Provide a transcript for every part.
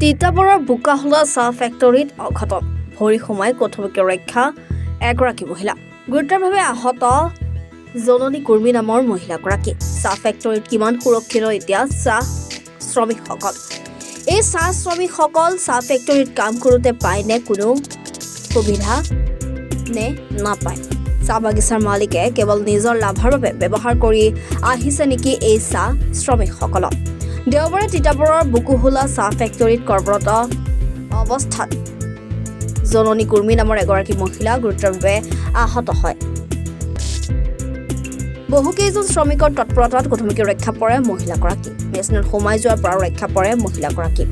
তিতাবৰৰ বোকাহোলা চাহ ফেক্টৰীত অঘটন ভৰি সোমাই কথমকীয় ৰক্ষা এগৰাকী মহিলা গুৰুতৰভাৱে আহত জননী কুৰ্মী নামৰ মহিলাগৰাকী চাহ ফেক্টৰীত কিমান সুৰক্ষিত এতিয়া চাহ শ্ৰমিকসকল এই চাহ শ্ৰমিকসকল চাহ ফেক্টৰীত কাম কৰোঁতে পায়নে কোনো সুবিধা নে নাপায় চাহ বাগিচাৰ মালিকে কেৱল নিজৰ লাভৰ বাবে ব্যৱহাৰ কৰি আহিছে নেকি এই চাহ শ্ৰমিকসকলক দেওবাৰে তিতাবৰৰ বুকুহোলা চাহ ফেক্টৰীত কৰ্মৰত অৱস্থাত জননী কুৰ্মী নামৰ এগৰাকী মহিলা গুৰুতৰভাৱে আহত হয় বহুকেইজন শ্ৰমিকৰ তৎপৰতাত কথমকী ৰক্ষা পৰে মহিলাগৰাকী মেচিনত সোমাই যোৱাৰ পৰা ৰক্ষা পৰে মহিলাগৰাকী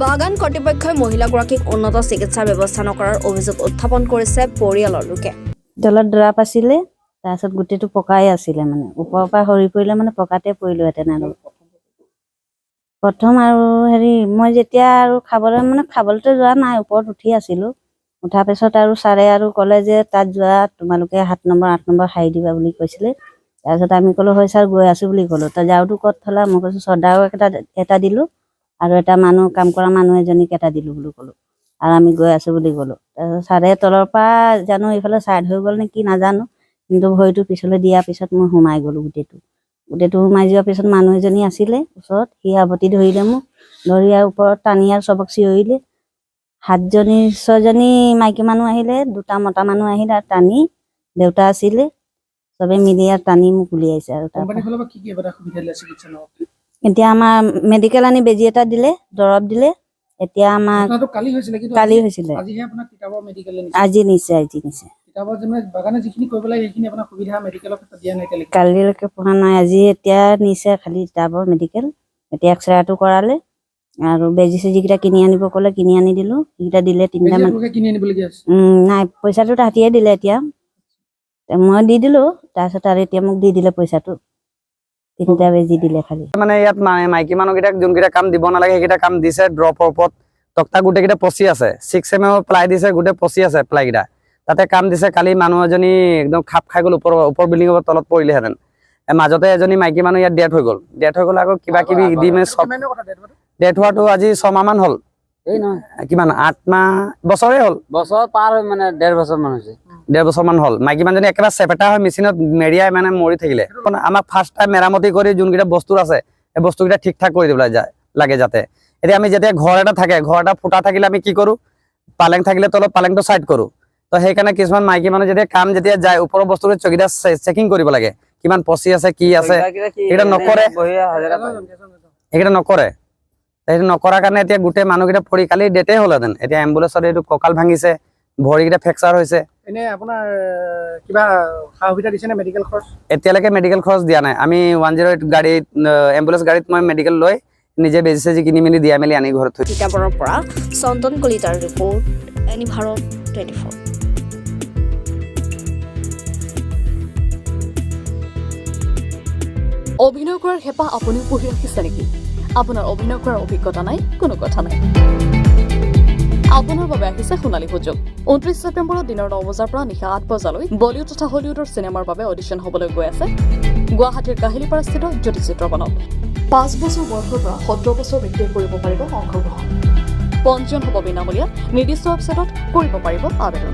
বাগান কৰ্তৃপক্ষই মহিলাগৰাকীক উন্নত চিকিৎসাৰ ব্যৱস্থা নকৰাৰ অভিযোগ উত্থাপন কৰিছে পৰিয়ালৰ লোকে তলত ড্ৰাপ আছিলে তাৰপিছত গোটেইটো পকাই আছিলে মানে ওপৰৰ পৰা সৰি পৰিলে মানে পকাতে পৰিলোহেঁতেন আৰু প্ৰথম আৰু মই যেতিয়া আৰু খাবলৈতো যোৱা নাই ওপৰত উঠি আছিলোঁ উঠাৰ পিছত আৰু ছাৰে আৰু ক'লে যে তাত যোৱা তোমালোকে 7 নম্বৰ 8 নম্বৰ শাৰী দিবা বুলি কৈছিলে তাৰপিছত আমি ক'লো হয় ছাৰ গৈ আছোঁ বুলি ক'লোঁ তো যাওঁতো ক'ত থলা মই কৈছোঁ চৰ্দাৰক এটা দিলোঁ আৰু এটা মানুহ কাম কৰা মানুহ এজনীক এটা দিলোঁ বুলি ক'লোঁ আৰু আমি গৈ আছোঁ বুলি ক'লোঁ তাৰপিছত ছাৰে তলৰ পৰা জানো এইফালে ছাইড হৈ গ'ল নে কি নাজানো কিন্তু ভৰিটো পিছলৈ দিয়াৰ পিছত মই সোমাই গ'লোঁ গোটেইটো সোমাই যোৱাৰ পিছত মানুহ এজনী আছিলে ওচৰত সি আৱতি ধৰিলে মোক ধৰি আৰু ওপৰত টানি আৰু চবক চিঞৰিলে 6জনী মাইকী মানুহ আহিলে 2টা মতা মানুহ আহিলে আৰু টানি দেউতা আছিলে চবে মিলি আৰু টানি মোক উলিয়াইছে আৰু এতিয়া আমাৰ মেডিকেল আনি বেজি এটা দিলে দৰৱ দিলে এতিয়া আমাৰ কালি হৈছিলে আজি নিছে কালিলৈকে পঢ়া নাই আজি এতিয়া নিছে খালি তিতাবৰ মেডিকেল এতিয়া এক্সৰেটো কৰালে আৰু বেজি চেজিকেইটা কিনি আনিব ক'লে কিনি আনি দিলোঁ সেইকেইটা দিলে 3টা মান নাই পইচাটো তাহাঁতিয়ে দিলে এতিয়া মই দি দিলোঁ তাৰপিছত আৰু এতিয়া মোক দি দিলে পইচাটো 3টা বেজি দিলে খালি মানে ইয়াত মাইকী মানুহকেইটাক যোনকেইটা কাম দিব নালাগে সেইকেইটা কাম দিছে ড্ৰপৰ ওপৰত তক্তা গোটেইকেইটা পচি আছে 6 mm প্লাই দিছে গোটেই পচি আছে প্লাইকেইটা তাতে কাম দিছে কালি মানুহ এজনী একদম খাপ খাই গ'ল ওপৰ বিল্ডিঙৰ তলত পৰিলেহেঁতেন মাজতে এজনী মাইকী মানুহ ইয়াত ডেথ হৈ গ'ল আকৌ কিবা কিবি দি মানে ডেথ হোৱাটো আজি 6 মাহ মান হ'ল এই নহয় কিমান 8 মাহ বছৰে হ'ল বছৰ পাৰ হৈ মানে 1.5 বছৰ মান হৈছে 1.5 বছৰ মান হ'ল মাইকী মানুহজনী একেবাৰে চেপেটা হৈ মেচিনত মেৰিয়াই মানে মৰি থাকিলে আমাক ফাৰ্ষ্ট টাইম মেৰামতি কৰি যোনকেইটা বস্তু আছে এই বস্তুকেইটা ঠিক ঠাক কৰি দিবলৈ লাগে যাতে এতিয়া আমি যেতিয়া ঘৰ এটা থাকে ঘৰ এটা ফুটা থাকিলে আমি কি কৰোঁ পালেং থাকিলে তলত পালেংটো চাইড কৰোঁ তো সেইকাৰণে কিছুমান মাইকী মানুহ যেতিয়া কাম যেতিয়া যায় ওপৰৰ বস্তুটো চকীটা চেকিং কৰিব লাগে কিমান পচি আছে কি আছে এটা নকৰে এইকেইটা নকৰে সেইটো নকৰাৰ কাৰণে এতিয়া গোটেই মানুহকেইটা পৰি কালি ডেথে হ'লহেঁতেন এতিয়া এম্বুলেন্সত এইটো কঁকাল ভাঙিছে ভৰিকেইটা ফ্ৰেকচাৰ হৈছে আপোনাৰ কিবা সা সুবিধা দিছেনে মেডিকেল খৰচ এতিয়ালৈকে মেডিকেল খৰচ দিয়া নাই আমি 108 গাড়ীত এম্বুলেন্স গাড়ীত মই মেডিকেল লৈ নিজে বেজি চেজি কিনি মেলি দিয়া মেলি আনি ঘৰত থৈ তিতাবৰৰ পৰা চন্দন কলিতাৰ ৰিপৰ্ট এনি ভাৰত 24 অভিনয় কৰাৰ হেঁপাহ আপুনিও পঢ়ি ৰাখিছে নেকি আপোনাৰ অভিনয় কৰাৰ অভিজ্ঞতা নাই কোনো কথা নাই আপোনাৰ বাবে আহিছে সোণালী সুযোগ 29 ছেপ্টেম্বৰত দিনৰ 9 বজাৰ পৰা নিশা 8 বজালৈ বলিউড তথা হলিউডৰ চিনেমাৰ বাবে অডিশ্যন হ'বলৈ গৈ আছে গুৱাহাটীৰ কাহিলীপাৰাস্থিত জ্যোতি চিত্ৰবনত 5 বছৰ বয়সৰ পৰা 17 বছৰ ব্যক্তিয়ে কৰিব পাৰিব অংশগ্ৰহণ পঞ্জীয়ন হ'ব বিনামূলীয়া নিৰ্দিষ্ট ৱেবছাইটত কৰিব পাৰিব আবেদন